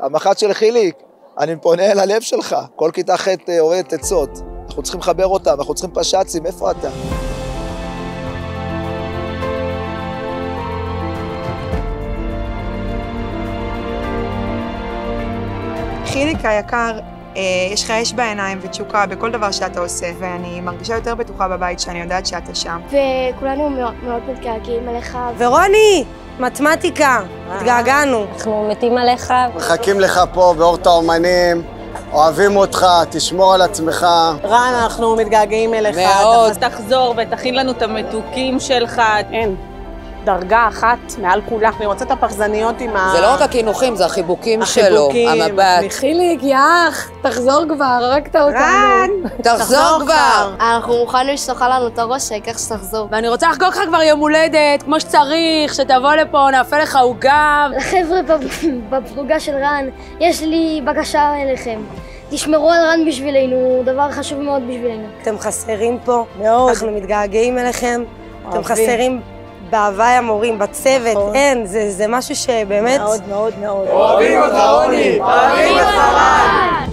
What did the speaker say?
המח"ט של חיליק, אני פונה אל הלב שלך. כל כיתה ח' אוהדת עצות. אנחנו צריכים לחבר אותם, אנחנו צריכים פש"צים, איפה אתה? חיליק היקר, יש לך אש בעיניים ותשוקה בכל דבר שאתה עושה, ואני מרגישה יותר בטוחה בבית שאני יודעת שאתה שם. וכולנו מאוד מתגעגעים עליך. ורוני, מתמטיקה, התגעגענו. אנחנו מתים עליך. מחכים לך פה באורט האומנים, אוהבים אותך, תשמור על עצמך. רן, אנחנו מתגעגעים אליך. מאוד. תחזור ותכין לנו את המתוקים שלך. אין. דרגה אחת מעל כולה. אני רוצה את הפחזניות עם זה לא רק הכינוחים, זה החיבוקים שלו, המבט. חיליק, יאח, תחזור כבר, הרגת אותנו. רן, תחזור כבר. אנחנו מוכנים שתאכל לנו את הראש, העיקר שתחזור. ואני רוצה לחגוג לך כבר יום הולדת, כמו שצריך, שתבוא לפה, נאפה לך עוגה. לחבר'ה בפלוגה של רן, יש לי בקשה אליכם. תשמרו על רן בשבילנו, דבר חשוב מאוד בשבילנו. אתם חסרים פה, מאוד. אנחנו מתגעגעים אליכם. אתם חסרים בהוואי המורים, בצוות, אין, זה משהו שבאמת... מאוד מאוד מאוד. אוהבים אותך, רוני! אוהבים אותך, רן!